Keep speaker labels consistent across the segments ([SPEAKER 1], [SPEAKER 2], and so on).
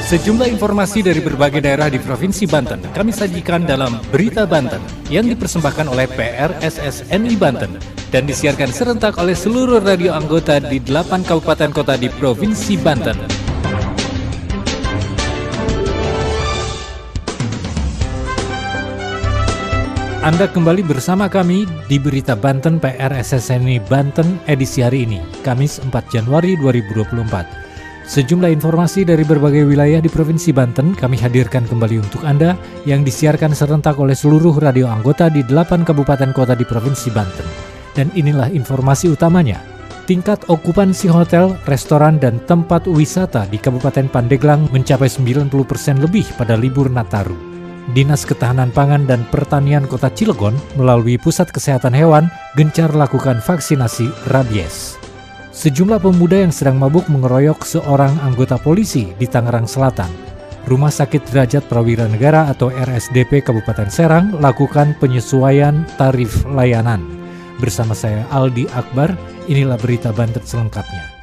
[SPEAKER 1] Sejumlah informasi dari berbagai daerah di Provinsi Banten kami sajikan dalam Berita Banten yang dipersembahkan oleh PRSSNI Banten dan disiarkan serentak oleh seluruh radio anggota di 8 kabupaten kota di Provinsi Banten. Anda kembali bersama kami di Berita Banten PRSSNI Banten edisi hari ini, Kamis 4 Januari 2024. Sejumlah informasi dari berbagai wilayah di Provinsi Banten kami hadirkan kembali untuk Anda yang disiarkan serentak oleh seluruh radio anggota di 8 kabupaten kota di Provinsi Banten. Dan inilah informasi utamanya. Tingkat okupansi hotel, restoran, dan tempat wisata di Kabupaten Pandeglang mencapai 90% lebih pada libur Nataru. Dinas Ketahanan Pangan dan Pertanian Kota Cilegon melalui Pusat Kesehatan Hewan gencar lakukan vaksinasi rabies. Sejumlah pemuda yang sedang mabuk mengeroyok seorang anggota polisi di Tangerang Selatan. Rumah Sakit Derajat Prawira Negara atau RSDP Kabupaten Serang lakukan penyesuaian tarif layanan. Bersama saya Aldi Akbar, inilah Berita Banten selengkapnya.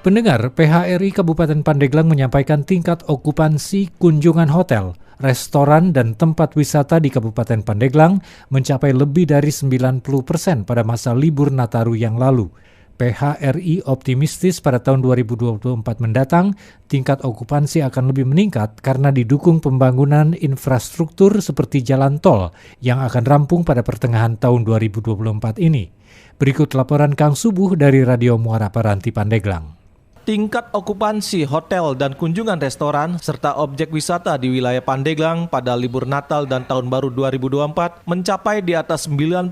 [SPEAKER 1] Pendengar, PHRI Kabupaten Pandeglang menyampaikan tingkat okupansi kunjungan hotel, restoran, dan tempat wisata di Kabupaten Pandeglang mencapai lebih dari 90% pada masa libur Nataru yang lalu. PHRI optimistis pada tahun 2024 mendatang, tingkat okupansi akan lebih meningkat karena didukung pembangunan infrastruktur seperti jalan tol yang akan rampung pada pertengahan tahun 2024 ini. Berikut laporan Kang Subuh dari Radio Muara Paranti Pandeglang.
[SPEAKER 2] Tingkat okupansi hotel dan kunjungan restoran serta objek wisata di wilayah Pandeglang pada libur Natal dan Tahun Baru 2024 mencapai di atas 90%.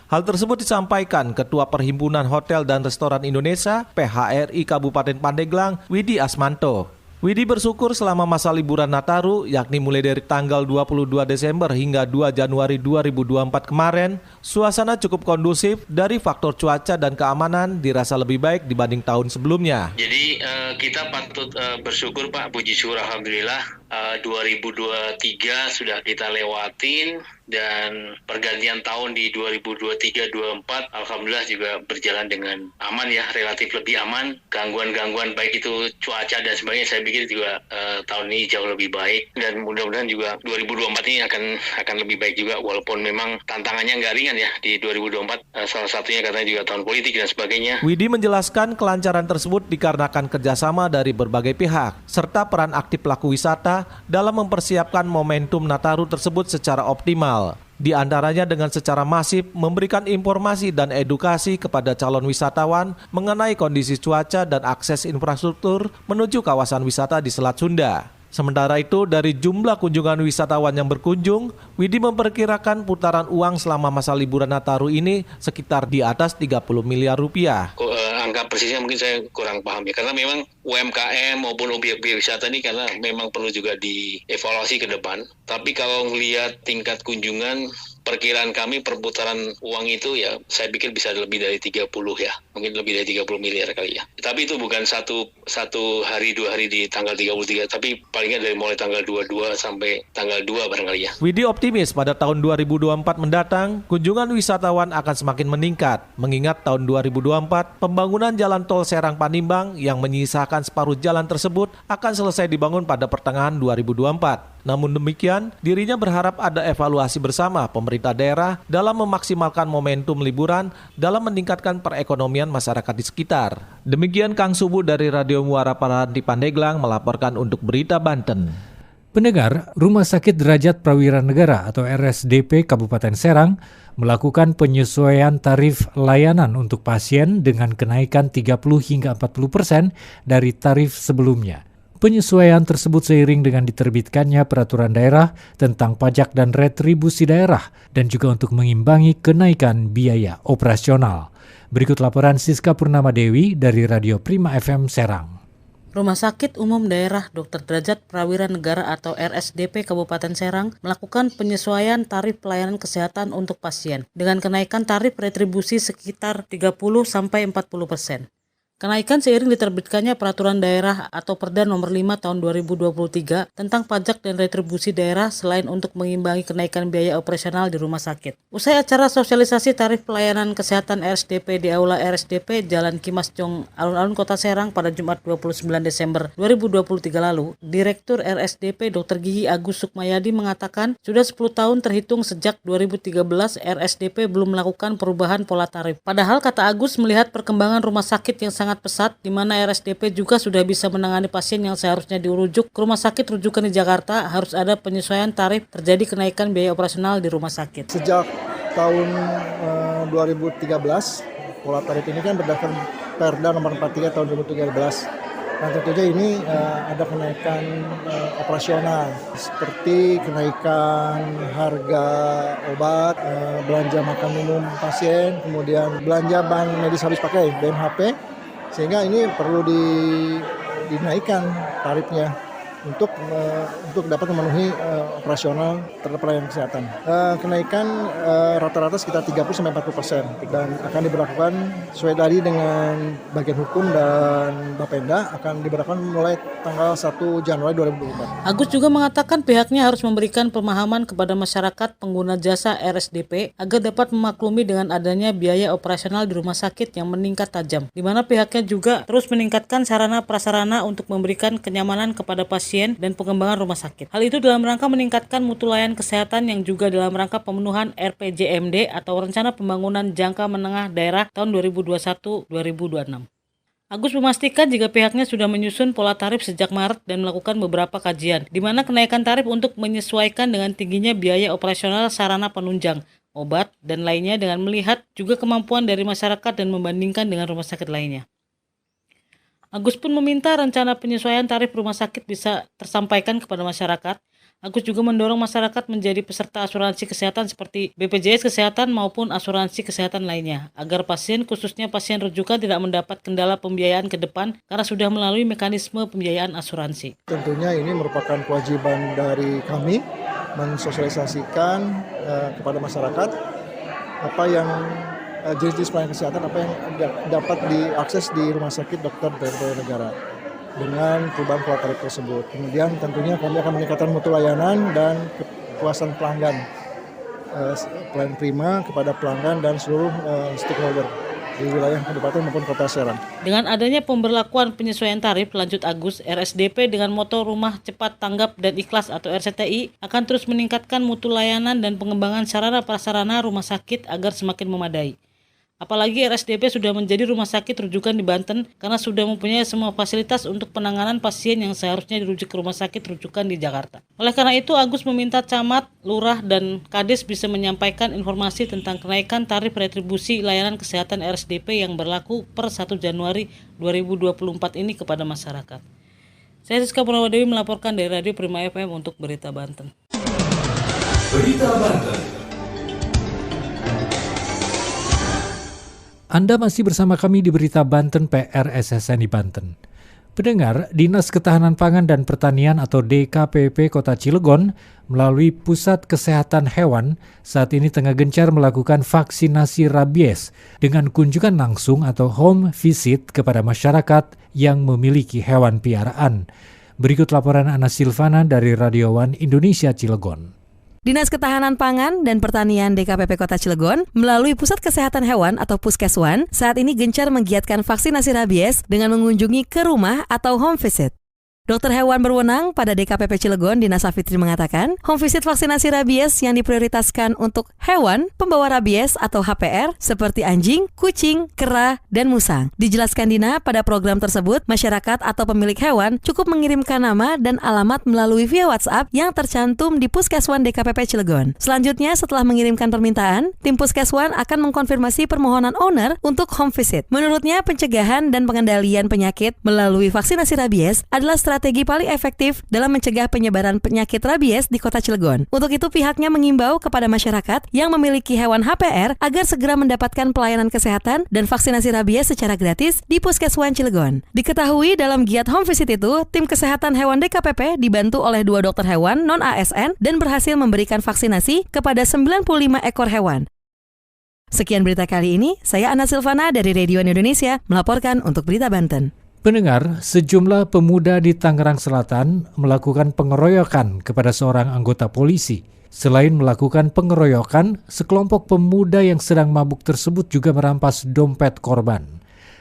[SPEAKER 2] Hal tersebut disampaikan Ketua Perhimpunan Hotel dan Restoran Indonesia (PHRI) Kabupaten Pandeglang, Widi Asmanto. Widi bersyukur selama masa liburan Nataru, yakni mulai dari tanggal 22 Desember hingga 2 Januari 2024 kemarin, suasana cukup kondusif dari faktor cuaca dan keamanan dirasa lebih baik dibanding tahun sebelumnya.
[SPEAKER 3] Jadi kita patut bersyukur Pak, puji syukur alhamdulillah 2023 sudah kita lewatin dan pergantian tahun di 2023-24 alhamdulillah juga berjalan dengan aman ya, relatif lebih aman. Gangguan-gangguan baik itu cuaca dan sebagainya saya pikir juga tahun ini jauh lebih baik dan mudah-mudahan juga 2024 ini akan lebih baik juga walaupun memang tantangannya nggak ringan ya di 2024 salah satunya katanya juga tahun politik dan sebagainya.
[SPEAKER 2] Widi menjelaskan kelancaran tersebut dikarenakan kerjasama dari berbagai pihak serta peran aktif pelaku wisata dalam mempersiapkan momentum Nataru tersebut secara optimal. Di antaranya dengan secara masif memberikan informasi dan edukasi kepada calon wisatawan mengenai kondisi cuaca dan akses infrastruktur menuju kawasan wisata di Selat Sunda. Sementara itu, dari jumlah kunjungan wisatawan yang berkunjung, Widi memperkirakan putaran uang selama masa liburan Nataru ini sekitar di atas 30 miliar rupiah.
[SPEAKER 3] Angka persisnya mungkin saya kurang paham ya, karena memang UMKM maupun objek-objek wisata ini karena memang perlu juga dievaluasi ke depan. Tapi kalau melihat tingkat kunjungan, perkiraan kami perputaran uang itu ya saya pikir bisa lebih dari 30 ya. Mungkin lebih dari 30 miliar kali ya. Tapi itu bukan satu hari, 2 hari di tanggal 33, tapi palingnya dari mulai tanggal 22 sampai tanggal 2 barangkali ya.
[SPEAKER 2] Widi optimis pada tahun 2024 mendatang, kunjungan wisatawan akan semakin meningkat. Mengingat tahun 2024, pembangunan jalan tol Serang Panimbang yang menyisakan separuh jalan tersebut akan selesai dibangun pada pertengahan 2024. Namun demikian, dirinya berharap ada evaluasi bersama pemerintah daerah dalam memaksimalkan momentum liburan dalam meningkatkan perekonomian masyarakat di sekitar. Demikian Kang Subuh dari Radio Muara Paranti Pandeglang melaporkan untuk Berita Banten.
[SPEAKER 1] Pendengar, Rumah Sakit Derajat Prawira Negara atau RSDP Kabupaten Serang melakukan penyesuaian tarif layanan untuk pasien dengan kenaikan 30 hingga 40% dari tarif sebelumnya. Penyesuaian tersebut seiring dengan diterbitkannya peraturan daerah tentang pajak dan retribusi daerah dan juga untuk mengimbangi kenaikan biaya operasional. Berikut laporan Siska Purnama Dewi dari Radio Prima FM Serang.
[SPEAKER 4] Rumah Sakit Umum Daerah Dr. Derajat Prawira Negara atau RSDP Kabupaten Serang melakukan penyesuaian tarif pelayanan kesehatan untuk pasien dengan kenaikan tarif retribusi sekitar 30-40%. Kenaikan seiring diterbitkannya Peraturan Daerah atau Perda Nomor 5 Tahun 2023 tentang pajak dan retribusi daerah selain untuk mengimbangi kenaikan biaya operasional di rumah sakit. Usai acara sosialisasi tarif pelayanan kesehatan RSDP di Aula RSDP Jalan Kimas Jong, Alun-Alun Kota Serang pada Jumat 29 Desember 2023 lalu, Direktur RSDP Dr. Gigi Agus Sukmayadi mengatakan sudah 10 tahun terhitung sejak 2013 RSDP belum melakukan perubahan pola tarif. Padahal kata Agus melihat perkembangan rumah sakit yang sangat pesat, di mana RSDP juga sudah bisa menangani pasien yang seharusnya dirujuk ke rumah sakit rujukan di Jakarta, harus ada penyesuaian tarif terjadi kenaikan biaya operasional di rumah sakit.
[SPEAKER 5] Sejak tahun 2013, pola tarif ini kan berdasarkan Perda Nomor 43 Tahun 2013. Dan tentunya ini ada kenaikan operasional seperti kenaikan harga obat, belanja makan minum pasien, kemudian belanja bahan medis habis pakai (BMHP). Sehingga ini perlu dinaikkan tarifnya untuk dapat memenuhi operasional terhadap pelayanan kesehatan. Kenaikan rata-rata sekitar 30-40% dan akan diberlakukan sesuai tadi dengan bagian hukum dan Bapenda akan diberlakukan mulai tanggal 1 Januari 2024.
[SPEAKER 4] Agus juga mengatakan pihaknya harus memberikan pemahaman kepada masyarakat pengguna jasa RSDP agar dapat memaklumi dengan adanya biaya operasional di rumah sakit yang meningkat tajam, di mana pihaknya juga terus meningkatkan sarana prasarana untuk memberikan kenyamanan kepada pasien dan pengembangan rumah sakit. Hal itu dalam rangka meningkatkan mutu layanan kesehatan yang juga dalam rangka pemenuhan RPJMD atau Rencana Pembangunan Jangka Menengah Daerah tahun 2021-2026. Agus memastikan jika pihaknya sudah menyusun pola tarif sejak Maret dan melakukan beberapa kajian, di mana kenaikan tarif untuk menyesuaikan dengan tingginya biaya operasional sarana penunjang, obat, dan lainnya dengan melihat juga kemampuan dari masyarakat dan membandingkan dengan rumah sakit lainnya. Agus pun meminta rencana penyesuaian tarif rumah sakit bisa tersampaikan kepada masyarakat. Agus juga mendorong masyarakat menjadi peserta asuransi kesehatan seperti BPJS Kesehatan maupun asuransi kesehatan lainnya, agar pasien, khususnya pasien rujukan, tidak mendapat kendala pembiayaan ke depan karena sudah melalui mekanisme pembiayaan asuransi.
[SPEAKER 5] Tentunya ini merupakan kewajiban dari kami mensosialisasikan kepada masyarakat apa yang jenis-jenis pelayanan kesehatan apa yang dapat diakses di rumah sakit dokter dari negara dengan perubahan pola tarif tersebut. Kemudian tentunya kami akan meningkatkan mutu layanan dan kepuasan pelanggan, pelayanan prima kepada pelanggan dan seluruh stakeholder di wilayah kabupaten maupun kota Serang.
[SPEAKER 4] Dengan adanya pemberlakuan penyesuaian tarif, lanjut Agus, RSDP dengan moto Rumah Cepat Tanggap dan Ikhlas atau RCTI akan terus meningkatkan mutu layanan dan pengembangan sarana prasarana rumah sakit agar semakin memadai. Apalagi RSDP sudah menjadi rumah sakit rujukan di Banten karena sudah mempunyai semua fasilitas untuk penanganan pasien yang seharusnya dirujuk ke rumah sakit rujukan di Jakarta. Oleh karena itu, Agus meminta camat, lurah, dan kades bisa menyampaikan informasi tentang kenaikan tarif retribusi layanan kesehatan RSDP yang berlaku per 1 Januari 2024 ini kepada masyarakat. Saya Siska Purnawadewi melaporkan dari Radio Prima FM untuk Berita Banten.
[SPEAKER 6] Berita Banten.
[SPEAKER 1] Anda masih bersama kami di Berita Banten PR SSNI Banten. Pendengar, Dinas Ketahanan Pangan dan Pertanian atau DKPP Kota Cilegon melalui Pusat Kesehatan Hewan saat ini tengah gencar melakukan vaksinasi rabies dengan kunjungan langsung atau home visit kepada masyarakat yang memiliki hewan piaraan. Berikut laporan Ana Silvana dari Radio One Indonesia Cilegon.
[SPEAKER 7] Dinas Ketahanan Pangan dan Pertanian DKPP Kota Cilegon melalui Pusat Kesehatan Hewan atau Puskeswan saat ini gencar menggiatkan vaksinasi rabies dengan mengunjungi ke rumah atau home visit. Dokter hewan berwenang pada DKPP Cilegon, Dina Safitri mengatakan, home visit vaksinasi rabies yang diprioritaskan untuk hewan pembawa rabies atau HPR seperti anjing, kucing, kera, dan musang. Dijelaskan Dina, pada program tersebut, masyarakat atau pemilik hewan cukup mengirimkan nama dan alamat melalui via WhatsApp yang tercantum di Puskeswan DKPP Cilegon. Selanjutnya, setelah mengirimkan permintaan, tim Puskeswan akan mengkonfirmasi permohonan owner untuk home visit. Menurutnya, pencegahan dan pengendalian penyakit melalui vaksinasi rabies adalah strategi paling efektif dalam mencegah penyebaran penyakit rabies di Kota Cilegon. Untuk itu pihaknya mengimbau kepada masyarakat yang memiliki hewan HPR agar segera mendapatkan pelayanan kesehatan dan vaksinasi rabies secara gratis di Puskeswan Cilegon. Diketahui dalam giat home visit itu, tim kesehatan hewan DKPP dibantu oleh 2 dokter hewan non-ASN dan berhasil memberikan vaksinasi kepada 95 ekor hewan. Sekian berita kali ini, saya Ana Silvana dari Radio Indonesia melaporkan untuk Berita Banten.
[SPEAKER 1] Pendengar, sejumlah pemuda di Tangerang Selatan melakukan pengeroyokan kepada seorang anggota polisi. Selain melakukan pengeroyokan, sekelompok pemuda yang sedang mabuk tersebut juga merampas dompet korban.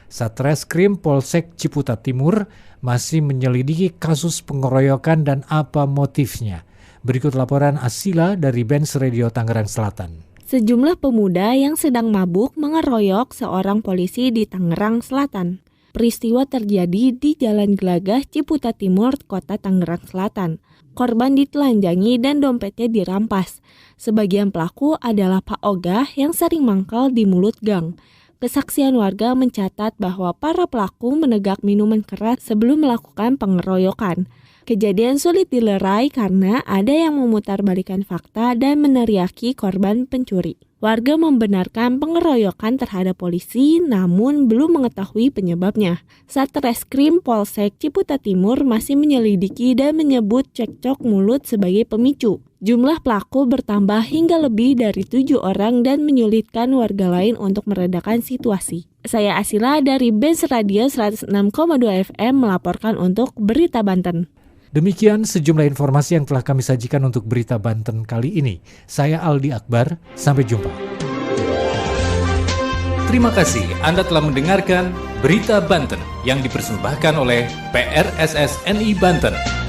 [SPEAKER 1] Satreskrim Polsek Ciputat Timur masih menyelidiki kasus pengeroyokan dan apa motifnya. Berikut laporan Asila dari Benz Radio Tangerang Selatan.
[SPEAKER 8] Sejumlah pemuda yang sedang mabuk mengeroyok seorang polisi di Tangerang Selatan. Peristiwa terjadi di Jalan Gelagah, Ciputat Timur, Kota Tangerang Selatan. Korban ditelanjangi dan dompetnya dirampas. Sebagian pelaku adalah Pak Ogah yang sering mangkal di mulut gang. Kesaksian warga mencatat bahwa para pelaku menegak minuman keras sebelum melakukan pengeroyokan. Kejadian sulit dilerai karena ada yang memutarbalikkan fakta dan meneriaki korban pencuri. Warga membenarkan pengeroyokan terhadap polisi namun belum mengetahui penyebabnya. Satreskrim Polsek Ciputat Timur masih menyelidiki dan menyebut cekcok mulut sebagai pemicu. Jumlah pelaku bertambah hingga lebih dari 7 orang dan menyulitkan warga lain untuk meredakan situasi. Saya Asila dari Benz Radio 106,2 FM melaporkan untuk Berita Banten.
[SPEAKER 1] Demikian sejumlah informasi yang telah kami sajikan untuk Berita Banten kali ini. Saya Aldi Akbar, sampai jumpa.
[SPEAKER 6] Terima kasih Anda telah mendengarkan Berita Banten yang dipersembahkan oleh PRSSNI Banten.